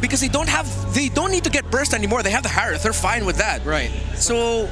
because they don't need to get burst anymore. They have the Harith. They're fine with that. Right. So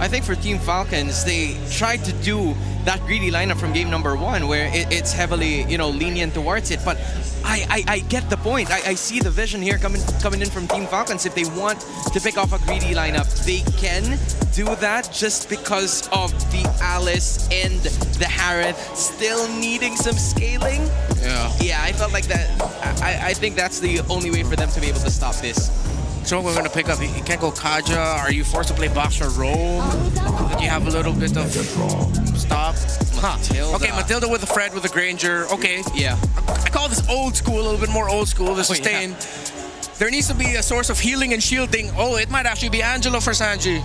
I think for Team Falcons, they tried to do that greedy lineup from game number 1 where it's heavily, you know, lenient towards it. But I get the point. I see the vision here coming in from Team Falcons. If they want to pick off a greedy lineup, they can do that just because of the Alice and the Harith still needing some scaling. Yeah, I felt like that. I think that's the only way for them to be able to stop this. So we're going to pick up, you can't go Kaja. Are you forced to play Boxer Roam? Did you have a little bit of stop? Matilda. Okay, Matilda with the Fred, with the Granger. Okay. Yeah. I call this old school, a little bit more old school, the sustain. Yeah. There needs to be a source of healing and shielding. Oh, it might actually be Angelo for Sanji.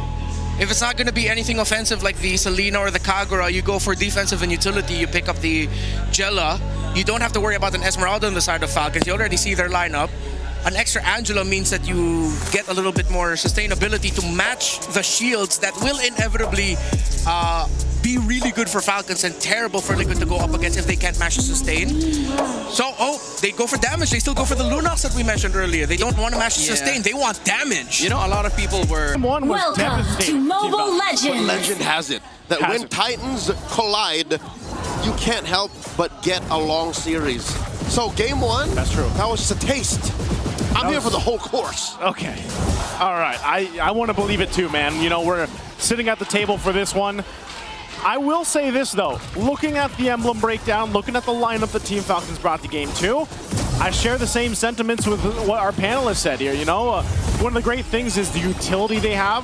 If it's not going to be anything offensive like the Selena or the Kagura, you go for defensive and utility, you pick up the Jella. You don't have to worry about an Esmeralda on the side of Falcons. You already see their lineup. An extra Angela means that you get a little bit more sustainability to match the shields that will inevitably be really good for Falcons and terrible for Liquid to go up against if they can't match the sustain. So, they go for damage. They still go for the Lunox that we mentioned earlier. They don't want to match the sustain. They want damage. You know, a lot of people were... Welcome to Mobile Legends. Legend has it that when Titans collide, you can't help but get a long series. So game 1, that's true. That was just a taste. I'm here for the whole course. Okay. All right. I want to believe it too, man. You know, we're sitting at the table for this one. I will say this, though. Looking at the emblem breakdown, looking at the lineup that Team Falcons brought to game 2, I share the same sentiments with what our panelists said here. You know, one of the great things is the utility they have.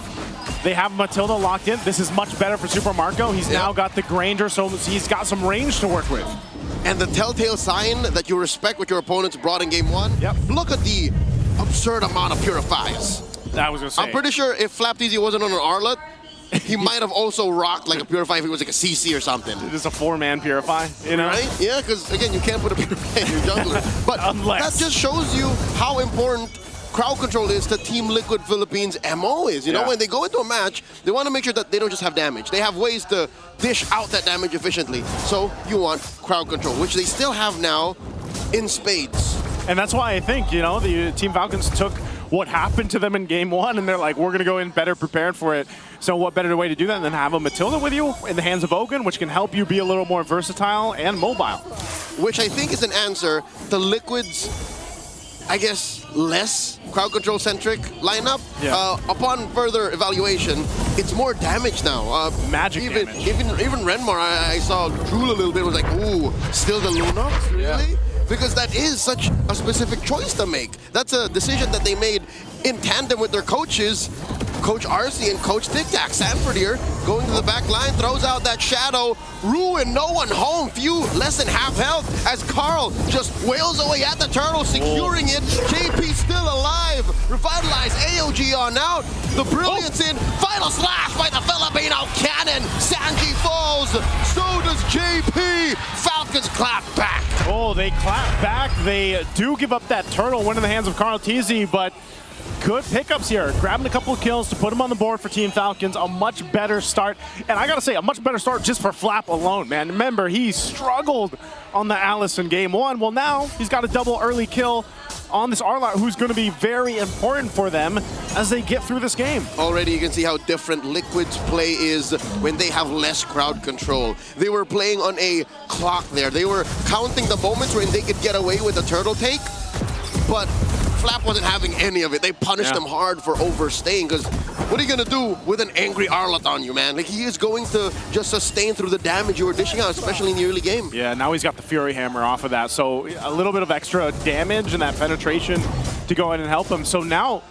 They have Matilda locked in. This is much better for Super Marco. He's now got the Granger, so he's got some range to work with. And the telltale sign that you respect what your opponents brought in game 1, look at the absurd amount of purifies. I was going to say. I'm pretty sure if Flapteasy wasn't on an Arlet, he might have also rocked like a Purify if he was like a CC or something. Just a 4-man Purify, you know? Right? Yeah, because again, you can't put a Purify in your jungler. But that just shows you how important crowd control is to Team Liquid Philippines' MO is. You know, when they go into a match, they want to make sure that they don't just have damage. They have ways to dish out that damage efficiently. So you want crowd control, which they still have now in spades. And that's why I think, you know, the Team Falcons took what happened to them in game 1, and they're like, we're going to go in better prepared for it. So what better way to do that than have a Matilda with you in the hands of Ogun, which can help you be a little more versatile and mobile. Which I think is an answer to Liquid's, I guess, less crowd control centric lineup. Upon further evaluation, it's more damage now. Magic damage. Even Renmar, I saw drool a little bit, was like, ooh, still the Lunox? Really? Yeah. Because that is such a specific choice to make. That's a decision that they made in tandem with their coaches, Coach RC and Coach Tic Tac. Sanford here going to the back line, throws out that shadow. Ruin, no one home, few less than half health as Carl just wails away at the turtle, securing it. JP still alive. Revitalize AOG on out. The brilliance in. Final slash by the Filipino cannon. Sanji falls. So does JP. Falcons clap back. Oh, they clap back. They do give up that turtle, one in the hands of Carl TZ, but good pickups here. Grabbing a couple of kills to put him on the board for Team Falcons. A much better start. And I got to say, a much better start just for Flap alone, man. Remember, he struggled on the Alice in game 1. Well, now he's got a double early kill on this Arlot, who's going to be very important for them as they get through this game. Already you can see how different Liquid's play is when they have less crowd control. They were playing on a clock there. They were counting the moments when they could get away with a turtle take, but Flap wasn't having any of it. They punished him hard for overstaying, because what are you going to do with an angry Arlot on you, man? Like, he is going to just sustain through the damage you were dishing out, especially in the early game. Yeah, now he's got the Fury Hammer off of that, so a little bit of extra damage and that penetration to go ahead and help him. So now,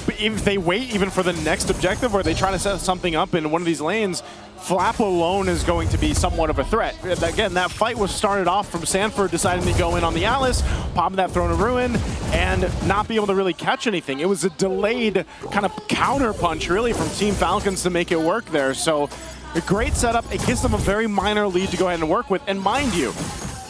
if they wait even for the next objective or they try to set something up in one of these lanes, Flap alone is going to be somewhat of a threat. Again, that fight was started off from Sanford deciding to go in on the Alice, popping that Throne of Ruin, and not be able to really catch anything. It was a delayed kind of counter punch, really, from Team Falcons to make it work there. So a great setup. It gives them a very minor lead to go ahead and work with. And mind you,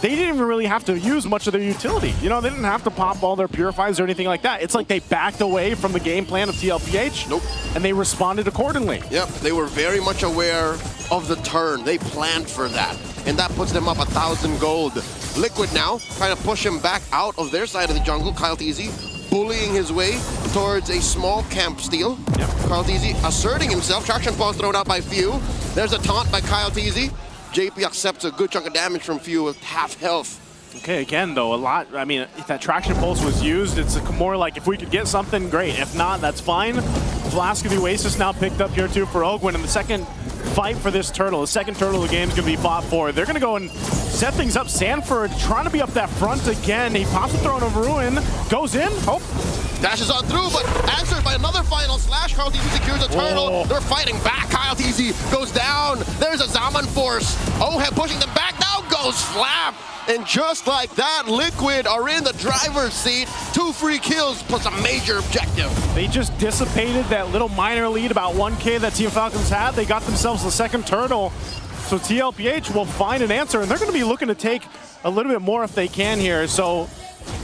they didn't even really have to use much of their utility. You know, they didn't have to pop all their purifies or anything like that. It's like they backed away from the game plan of Tlph. Nope. And they responded accordingly. Yep, they were very much aware of the turn. They planned for that. And that puts them up 1,000 gold. Liquid now trying to push him back out of their side of the jungle. Kyle TZ bullying his way towards a small camp steal. Yep. Tlph asserting himself. Traction ball thrown out by Few. There's a taunt by Tlph. JP accepts a good chunk of damage from Few with half health. Okay, again, though, a lot. I mean, if that traction pulse was used, it's more like if we could get something, great. If not, that's fine. Flask of the Oasis now picked up here, too, for Ogwin. And the second fight for this turtle, the second turtle of the game is going to be fought for. They're going to go and set things up. Sanford trying to be up that front again. He pops a throw over Ruin, goes in. Oh. Dashes on through, but answered by another final slash. Tlph secures a turtle. Oh. They're fighting back. Tlph goes down. There's a Zaman force. Oheb pushing them back. Down goes Flap. And just like that, Liquid are in the driver's seat. 2 free kills plus a major objective. They just dissipated that little minor lead, about 1K that Team Falcons had. They got themselves the second turtle. So Tlph will find an answer, and they're going to be looking to take a little bit more if they can here. So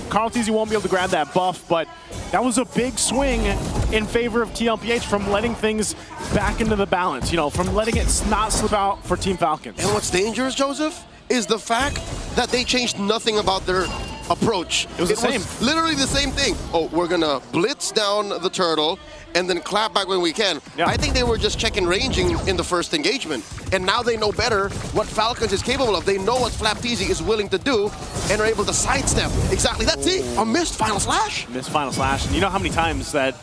Tlph won't be able to grab that buff, but that was a big swing in favor of Tlph from letting things back into the balance, you know, from letting it not slip out for Team Falcons. And what's dangerous, Joseph, is the fact that they changed nothing about their approach. It was the same. Literally the same thing. Oh, we're gonna blitz down the turtle and then clap back when we can. Yeah. I think they were just checking ranging in the first engagement. And now they know better what Falcons is capable of. They know what Tlph is willing to do and are able to sidestep. Exactly, that's it. A missed final slash. Missed final slash. And you know how many times that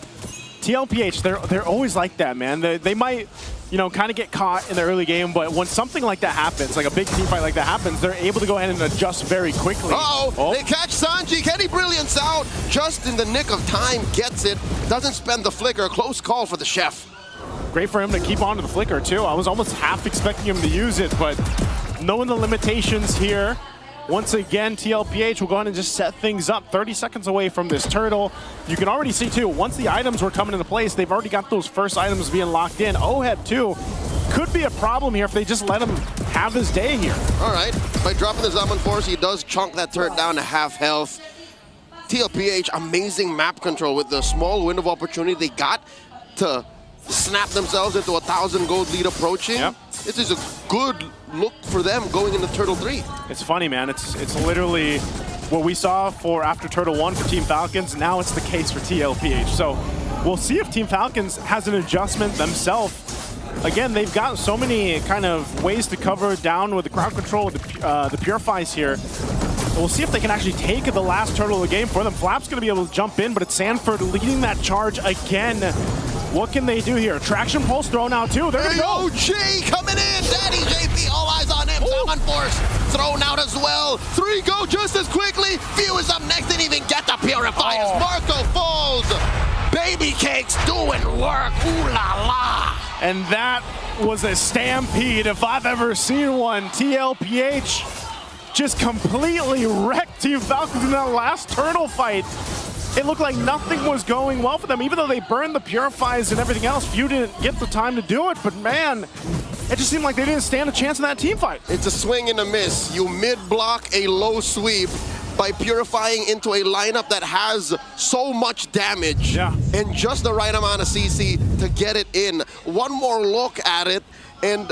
Tlph, they're always like that, man. They might, you know, kind of get caught in the early game, but when something like that happens, like a big team fight like that happens, they're able to go ahead and adjust very quickly. Uh-oh, they catch Sanji. Kenny Brilliance out just in the nick of time, gets it, doesn't spend the flicker. A close call for the chef. Great for him to keep on to the flicker, too. I was almost half expecting him to use it, but knowing the limitations here, once again, Tlph will go ahead and just set things up 30 seconds away from this turtle. You can already see, too, once the items were coming into place, they've already got those first items being locked in. Oheb, too, could be a problem here if they just let him have his day here. All right, by dropping the Zaman Force, he does chunk that turret down to half health. Tlph, amazing map control with the small window of opportunity they got to snap themselves into 1,000 gold lead approaching. Yep. This is a good look for them going into Turtle 3. It's funny, man. It's literally what we saw for after Turtle 1 for Team Falcons. Now it's the case for Tlph. So we'll see if Team Falcons has an adjustment themselves. Again, they've got so many kind of ways to cover down with the crowd control, the Purifies here. We'll see if they can actually take the last turtle of the game for them. Flap's going to be able to jump in, but it's Sanford leading that charge again. What can they do here? Traction pulse thrown out too. They're going to go. AOG coming in. Daddy JP, all eyes on him. Zaman Force thrown out as well. 3 go just as quickly. Few is up next. Didn't even get the Purifiers. Marco falls. Baby Cakes doing work. Ooh la la. And that was a stampede if I've ever seen one. Tlph just completely wrecked Team Falcons in that last turtle fight. It looked like nothing was going well for them, even though they burned the Purifies and everything else. Few didn't get the time to do it, but man, it just seemed like they didn't stand a chance in that team fight. It's a swing and a miss. You mid-block a low sweep by purifying into a lineup that has so much damage and just the right amount of CC to get it in. One more look at it, and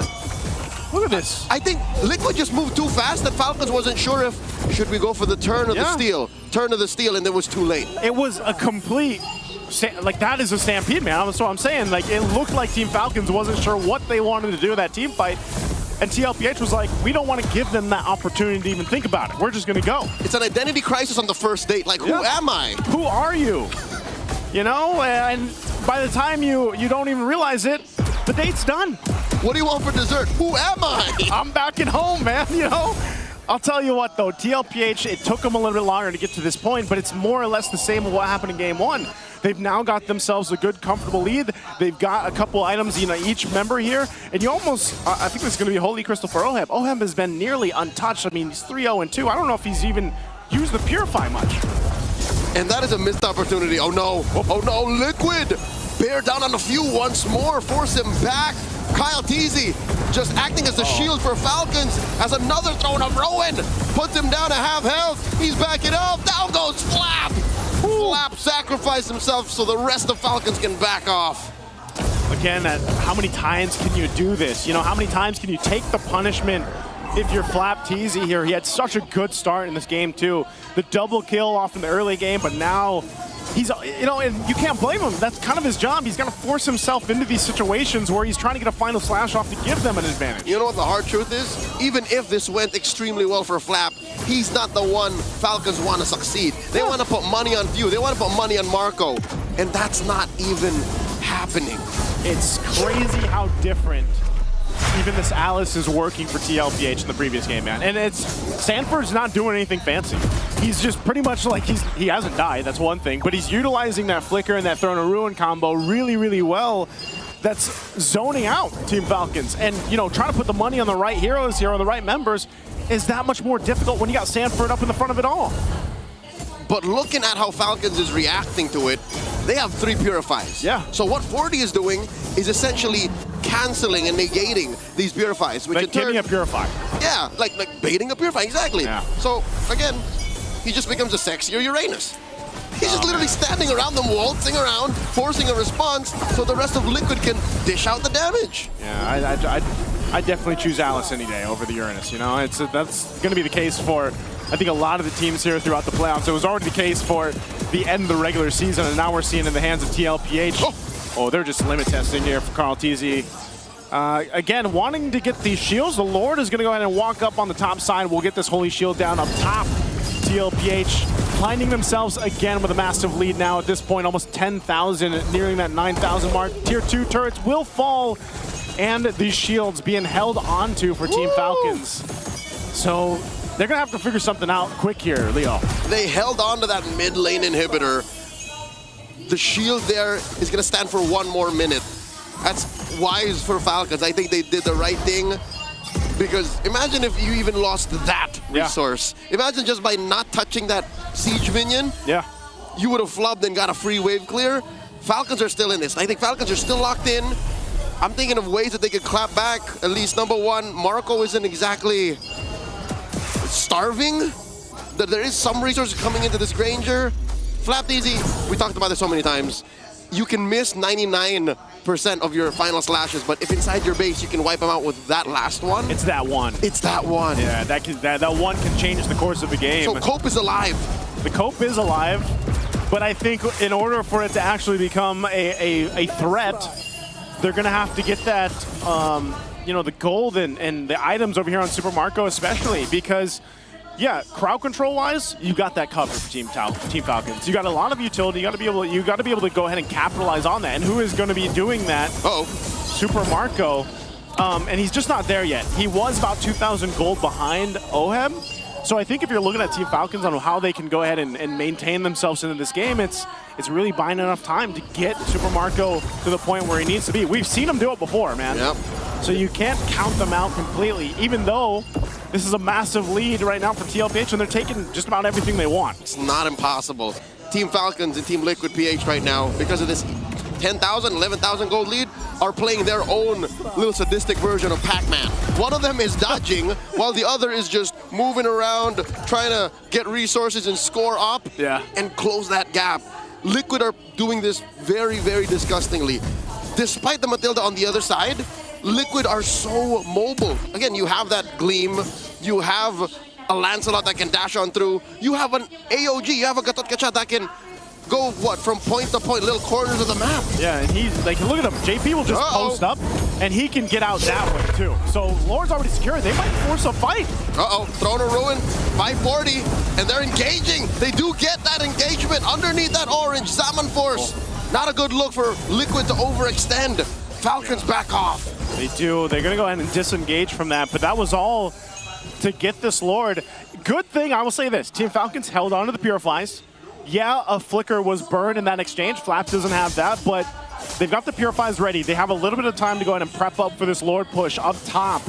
look at this. I think Liquid just moved too fast that Falcons wasn't sure if should we go for the turn or the steal. Turn of the steal, and it was too late. It was a complete, like that is a stampede, man. That's what I'm saying. Like it looked like Team Falcons wasn't sure what they wanted to do in that team fight. And Tlph was like, we don't want to give them that opportunity to even think about it. We're just going to go. It's an identity crisis on the first date. Like, who am I? Who are you? You know, and by the time you don't even realize it, the date's done. What do you want for dessert? Who am I? I'm back at home, man, you know? I'll tell you what, though, Tlph, it took them a little bit longer to get to this point, but it's more or less the same of what happened in Game 1. They've now got themselves a good, comfortable lead. They've got a couple items, you know, each member here, and you almost, I think this is going to be Holy Crystal for Oheb. Oheb has been nearly untouched. I mean, he's 3-0-2. I don't know if he's even used the Purify much. And that is a missed opportunity. Oh, no. Oh, no. Liquid. Bear down on a few once more. Force him back. Tlph just acting as the shield for Falcons as another throw of Rowan puts him down to half health. He's backing up. Down goes Flap. Flap sacrificed himself so the rest of Falcons can back off. Again, how many times can you do this? You know, how many times can you take the punishment if you're Tlph here? He had such a good start in this game, too. The double kill off in the early game, but now he's, you know, and you can't blame him. That's kind of his job. He's got to force himself into these situations where he's trying to get a final slash off to give them an advantage. You know what the hard truth is? Even if this went extremely well for Flap, he's not the one Falcons want to succeed. They want to put money on View. They want to put money on Marco. And that's not even happening. It's crazy how different even this Alice is working for Tlph in the previous game, man. And it's Sanford's not doing anything fancy. He's just pretty much like he hasn't died, that's one thing, but he's utilizing that flicker and that Throne of Ruin combo really, really well. That's zoning out Team Falcons. And, you know, trying to put the money on the right heroes here, on the right members, is that much more difficult when you got Sanford up in the front of it all. But looking at how Falcons is reacting to it, they have 3 Purifies. Yeah. So what 40 is doing is essentially canceling and negating these Purifies, which Like in turn, giving a Purify. yeah, like baiting a Purify, exactly. Yeah. So again, he just becomes a sexier Uranus. He's just literally standing around them, waltzing around, forcing a response, so the rest of Liquid can dish out the damage. Yeah, I definitely choose Alice any day over the Uranus. You know, that's going to be the case for, I think, a lot of the teams here throughout the playoffs. It was already the case for the end of the regular season, and now we're seeing it in the hands of Tlph. Oh, they're just limit testing here for Carl TZ. Again, wanting to get these shields, the Lord is going to go ahead and walk up on the top side. We'll get this Holy Shield down up top. Tlph finding themselves again with a massive lead now at this point, almost 10,000, nearing that 9,000 mark. Tier 2 turrets will fall, and these shields being held onto for Team Falcons. So they're going to have to figure something out quick here, Leo. They held on to that mid lane inhibitor. The shield there is going to stand for 1 more minute. That's wise for Falcons. I think they did the right thing. Because imagine if you even lost that resource. Imagine just by not touching that siege minion, you would have flubbed and got a free wave clear. Falcons are still in this. I think Falcons are still locked in. I'm thinking of ways that they could clap back. At least number 1, Marco isn't exactly starving. There is some resources coming into this Granger. Flap Easy, we talked about this so many times. You can miss 99% of your final slashes, but if inside your base you can wipe them out with that last one. It's that one. It's that one. Yeah, that one can change the course of the game. So Cope is alive. The Cope is alive, but I think in order for it to actually become a threat, they're going to have to get that, you know, the gold and the items over here on Super Marco especially, because yeah, crowd control-wise, you got that covered for Team Falcons. You got a lot of utility. You got to be able to go ahead and capitalize on that. And who is going to be doing that? Super Marco, and he's just not there yet. He was about 2,000 gold behind Oheb. So I think if you're looking at Team Falcons on how they can go ahead and maintain themselves into this game, it's really buying enough time to get Super Marco to the point where he needs to be. We've seen him do it before, man. Yep. So you can't count them out completely, even though this is a massive lead right now for Tlph, and they're taking just about everything they want. It's not impossible. Team Falcons and Team Liquid PH right now, because of this 10,000, 11,000 gold lead, are playing their own little sadistic version of Pac-Man. One of them is dodging, while the other is just moving around, trying to get resources and score up and close that gap. Liquid are doing this very, very disgustingly. Despite the Matilda on the other side, Liquid are so mobile. Again, you have that Gleam, you have a Lancelot that can dash on through, you have an AOG, you have a Gatot Kacha that can go, what, from point to point, little corners of the map. Yeah, and he's, like, look at him. JP will just post up, and he can get out that way, too. So, Lord's already secured. They might force a fight. Throne of Ruin, 540, and they're engaging. They do get that engagement underneath that orange. Salmon Force. Not a good look for Liquid to overextend. Falcons back off. They do. They're going to go ahead and disengage from that, but that was all to get this Lord. Good thing, I will say this, Team Falcons held on to the Purifies. Yeah, a flicker was burned in that exchange. Flap doesn't have that, but they've got the Purifies ready. They have a little bit of time to go ahead and prep up for this Lord push up top.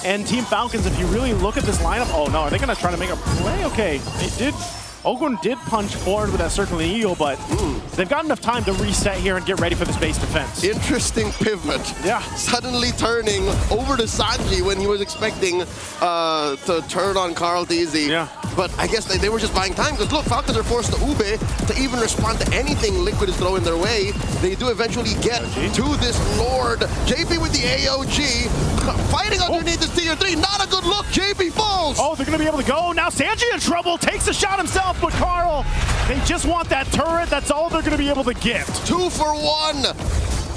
And Team Falcons, if you really look at this lineup, oh no, are they going to try to make a play? Okay, they did. Ogun did punch forward with that Circling Eagle, but they've got enough time to reset here and get ready for this base defense. Interesting pivot. Yeah. Suddenly turning over to Sanji when he was expecting to turn on Carl DZ. Yeah. But I guess they were just buying time, because look, Falcons are forced to Ube to even respond to anything Liquid is throwing their way. They do eventually get to this Lord. JP with the AOG, fighting underneath this tier 3. Not a good look. JP falls. Oh, they're going to be able to go. Now Sanji in trouble, takes a shot himself. enough, but Carl, they just want that turret. That's all they're going to be able to get. 2 for 1.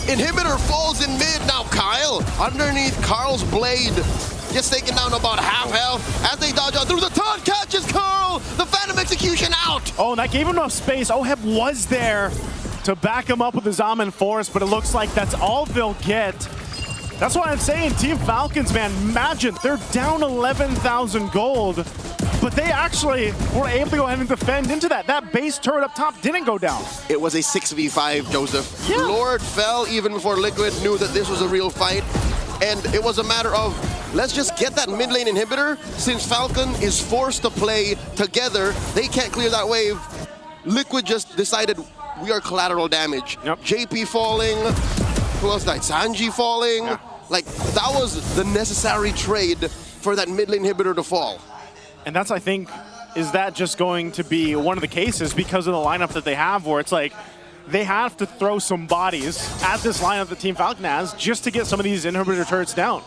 Inhibitor falls in mid. Now Kyle, underneath Carl's blade, gets taken down to about half health. As they dodge out through the taunt, catches Carl. The Phantom Execution out. Oh, and that gave him enough space. Oheb was there to back him up with the Zaman Force, but it looks like that's all they'll get. That's what I'm saying, Team Falcons, man, imagine they're down 11,000 gold, but they actually were able to go ahead and defend into that. That base turret up top didn't go down. It was a 6v5, Joseph. Yeah. Lord fell even before Liquid knew that this was a real fight, and it was a matter of, let's just get that mid lane inhibitor. Since Falcon is forced to play together, they can't clear that wave. Liquid just decided we are collateral damage. Yep. JP falling, who else died? Sanji falling. Yeah. Like, that was the necessary trade for that mid lane inhibitor to fall. And that's, I think, is that just going to be one of the cases because of the lineup that they have where it's like, they have to throw some bodies at this lineup that Team Falcon has just to get some of these inhibitor turrets down.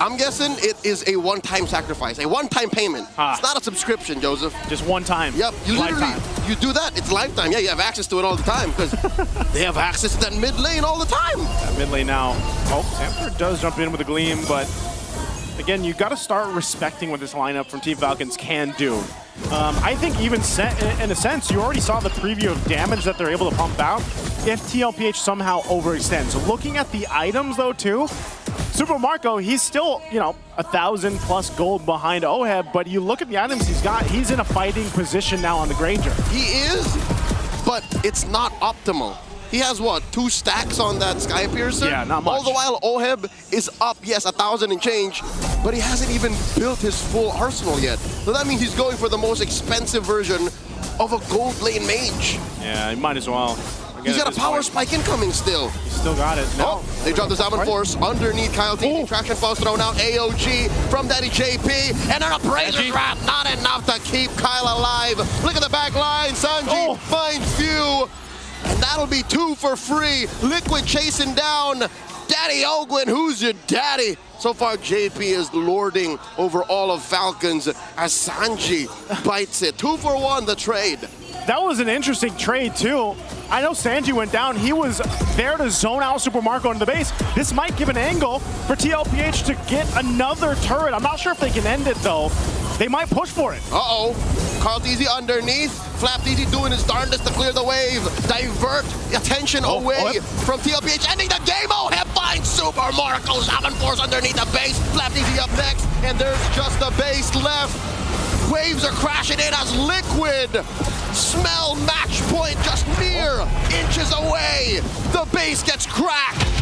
I'm guessing it is a one-time sacrifice, a one-time payment. It's not a subscription, Joseph. Just one time. Yep, you literally, Lifetime. you do that, it's lifetime. Yeah, you have access to it all the time because they have access to that mid lane all the time. Mid lane now. Oh, Sanford does jump in with a gleam, but again, you got to start respecting what this lineup from Team Falcons can do. I think even in a sense, you already saw the preview of damage that they're able to pump out if Tlph somehow overextends. Looking at the items though too, Super Marco, he's still, 1,000 plus gold behind Oheb, but you look at the items he's got, he's in a fighting position now on the Granger. He is, but it's not optimal. He has, what, 2 stacks on that Sky Piercer? Yeah, not much. All the while, Oheb is up, yes, 1,000 and change, but he hasn't even built his full arsenal yet. So that means he's going for the most expensive version of a gold lane mage. Yeah, he might as well. He's got a power spike incoming still. He's still got it. No. Oh, they dropped the Zaman Force underneath Kyle T. Traction falls thrown out. AOG from Daddy JP. And an Abrasive Wrath, not enough to keep Kyle alive. Look at the back line. Sanji finds few. And that'll be 2 for free. Liquid chasing down Daddy Ogwin. Who's your daddy? So far, JP is lording over all of Falcons as Sanji bites it. 2 for 1, the trade. That was an interesting trade, too. I know Sanji went down. He was there to zone out Super Marco into the base. This might give an angle for Tlph to get another turret. I'm not sure if they can end it, though. They might push for it. Uh-oh. Carl Easy underneath. Flap Easy doing his darndest to clear the wave. Divert attention away from Tlph. Ending the game. Oheb finds Super Marco. Zaman Force underneath the base. Flap Easy up next. And there's just the base left. Waves are crashing in as Liquid smell match point just mere inches away. The base gets cracked.